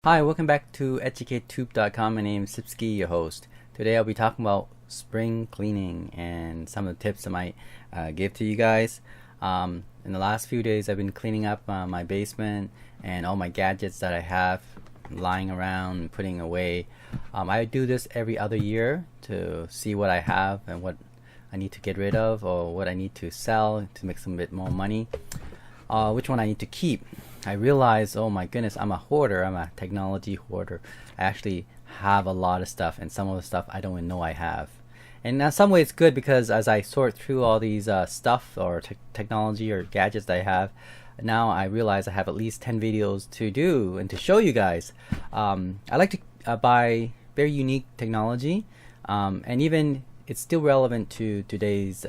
Hi, welcome back to EducateTube.com. My name is Sipsky, your host. Today I'll be talking about spring cleaning and some of the tips I might give to you guys. In the last few days I've been cleaning up my basement and all my gadgets that I have lying around and putting away. I do this every other year to see what I have and what I need to get rid of or what I need to sell to make some bit more money. Which one I need to keep. I realized, oh my goodness, I'm a hoarder. I'm a technology hoarder. I actually have a lot of stuff, and some of the stuff I don't even know I have. And in some ways it's good because as I sort through all these stuff or technology or gadgets that I have, now I realize I have at least 10 videos to do and to show you guys. I like to buy very unique technology, and even it's still relevant to today's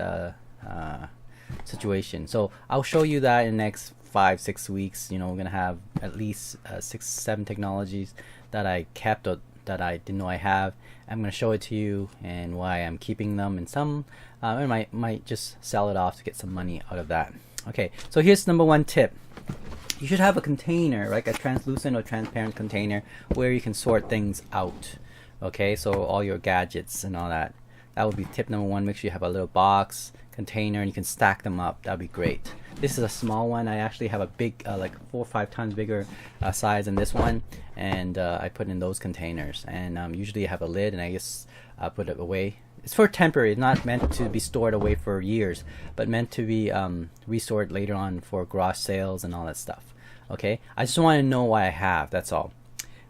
situation. So I'll show you that in the next 5-6 weeks. You know, we're gonna have at least 6-7 technologies that I kept or that I didn't know I have. I'm gonna show it to you and why I'm keeping them, and some I might just sell it off to get some money out of that. Okay, so here's number one tip. You should have a container, like a translucent or transparent container where you can sort things out. Okay, so all your gadgets and all that. That would be tip number one. Make sure you have a little box container and you can stack them up. That'd be great. This is a small one. I actually have a big like 4 or 5 times bigger size than this one, and I put in those containers, and usually I have a lid and I just put it away. It's for temporary. It's not meant to be stored away for years, but meant to be restored later on for garage sales and all that stuff. Okay, I just want to know what I have. That's all.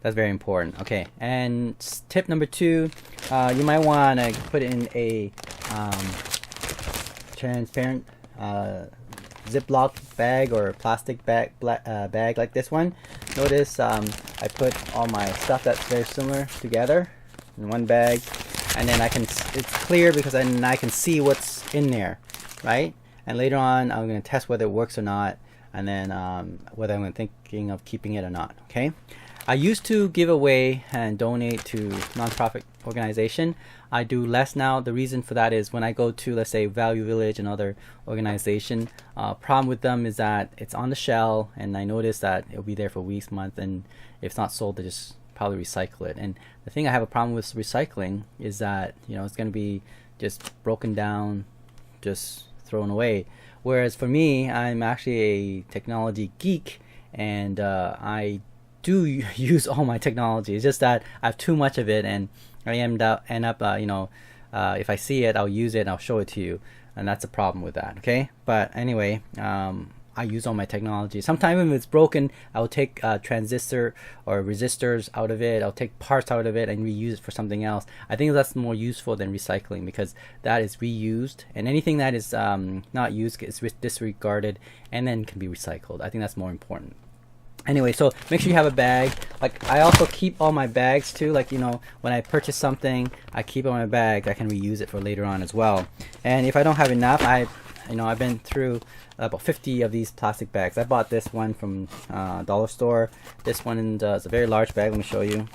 That's very important. Okay, and tip number 2, you might want to put in a transparent Ziploc bag or plastic bag like this one. Notice I put all my stuff that's very similar together in one bag, and then it's clear because then I can see what's in there, right? And later on I'm going to test whether it works or not, and then whether I'm thinking of keeping it or not. Okay, I used to give away and donate to nonprofit organization. I do less now. The reason for that is when I go to, let's say, Value Village and other organization, problem with them is that it's on the shelf, and I notice that it'll be there for weeks, months, and if it's not sold, they just probably recycle it. And the thing I have a problem with recycling is that, you know, it's going to be just broken down, just thrown away. Whereas for me, I'm actually a technology geek, and I do use all my technology. It's just that I have too much of it, and I end up you know, if I see it, I'll use it and I'll show it to you, and that's a problem with that. Okay, but anyway, I use all my technology. Sometimes if it's broken, I'll take transistor or resistors out of it. I'll take parts out of it and reuse it for something else. I think that's more useful than recycling, because that is reused, and anything that is not used is disregarded and then can be recycled. I think that's more important. Anyway, so make sure you have a bag. Like, I also keep all my bags too. Like, you know, when I purchase something, I keep it in my bag. I can reuse it for later on as well. And if I don't have enough, I've been through about 50 of these plastic bags. I bought this one from dollar store. This one is a very large bag. Let me show you.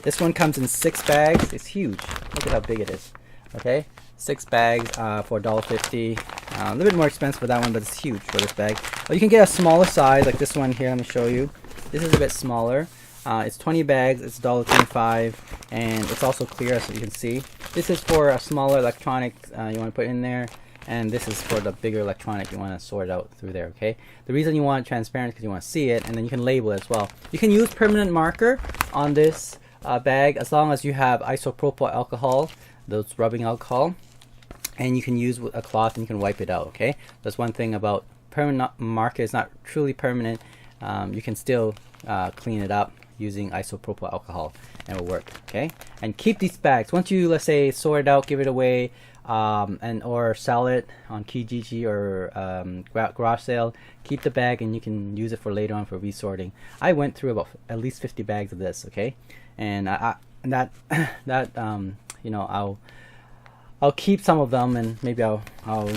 This one comes in 6 bags. It's huge. Look at how big it is. Okay, 6 bags for $1.50. A little bit more expensive for that one, but it's huge for this bag. Or you can get a smaller size, like this one here. Let me show you. This is a bit smaller. It's 20 bags. It's $1.25, and it's also clear, as you can see. This is for a smaller electronic you want to put in there, and this is for the bigger electronic you want to sort out through there. Okay. The reason you want it transparent is because you want to see it, and then you can label it as well. You can use permanent marker on this bag as long as you have isopropyl alcohol, those rubbing alcohol. And you can use a cloth and you can wipe it out. Okay, that's one thing about permanent marker. It's not truly permanent. You can still clean it up using isopropyl alcohol, and it will work. Okay, and keep these bags. Once you, let's say, sort it out, give it away, and or sell it on Kijiji or garage sale, keep the bag and you can use it for later on for resorting. I went through about at least 50 bags of this. Okay, and you know, I'll keep some of them, and maybe I'll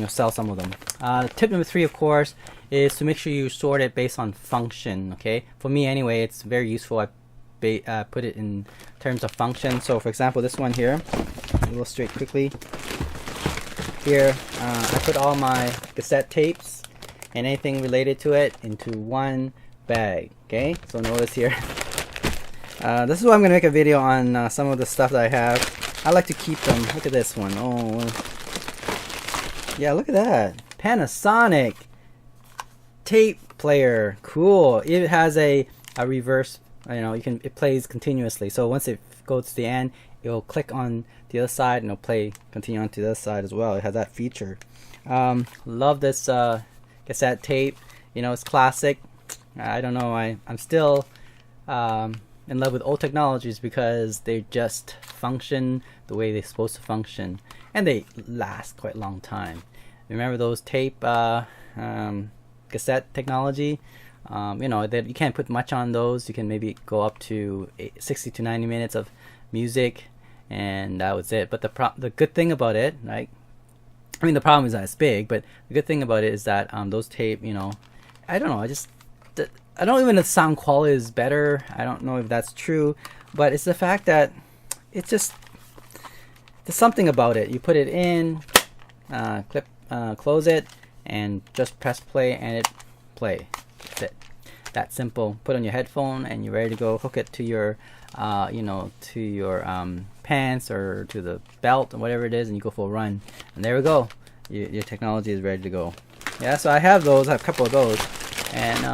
sell some of them. Tip number 3, of course, is to make sure you sort it based on function. Okay, for me anyway, it's very useful. I put it in terms of function. So for example, this one here, I'll illustrate quickly. Here, I put all my cassette tapes and anything related to it into one bag. Okay, so notice here, This is why I'm gonna make a video on some of the stuff that I have. I like to keep them. Look at this one. Oh, yeah, look at that. Panasonic tape player. Cool. It has a reverse. You know, it plays continuously. So once it goes to the end, it'll click on the other side and it'll continue on to the other side as well. It has that feature. Love this cassette tape. You know, it's classic. I don't know. I'm still in love with old technologies because they just function the way they're supposed to function, and they last quite a long time. Remember those tape cassette technology? You know, that you can't put much on those. You can maybe go up to 60 to 90 minutes of music, and that was it. But the good thing about it, right? I mean, the problem is that it's big, but the good thing about it is that those tape, you know, I don't know. I don't even know if the sound quality is better. I don't know if that's true, but it's the fact that it's just there's something about it. You put it in, close it, and just press play, and it play. That's it. That simple. Put on your headphone, and you're ready to go. Hook it to your, you know, to your pants or to the belt or whatever it is, and you go for a run. And there we go. Your technology is ready to go. Yeah. So I have those. I have a couple of those. And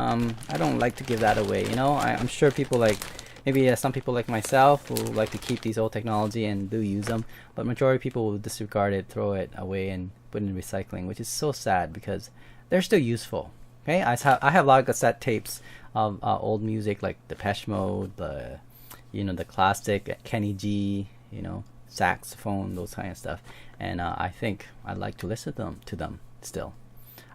I don't like to give that away, you know. I'm sure people like, maybe some people like myself who like to keep these old technology and do use them, but majority of people will disregard it, throw it away, and put it in recycling, which is so sad because they're still useful. Okay, I have a lot of cassette tapes of old music like Depeche Mode, the classic Kenny G, you know, saxophone, those kind of stuff, and I think I'd like to listen to them still.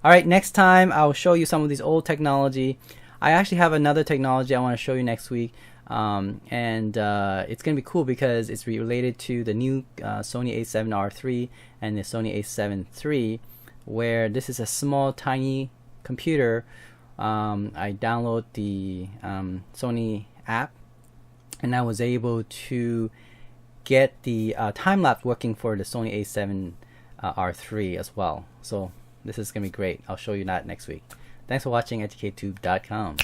Alright, next time I'll show you some of these old technology. I actually have another technology I want to show you next week. And it's going to be cool because it's related to the new Sony a7R3 and the Sony a7 III, where this is a small, tiny computer. I download the Sony app, and I was able to get the time-lapse working for the Sony a7R3 as well. So this is going to be great. I'll show you that next week. Thanks for watching EducateTube.com.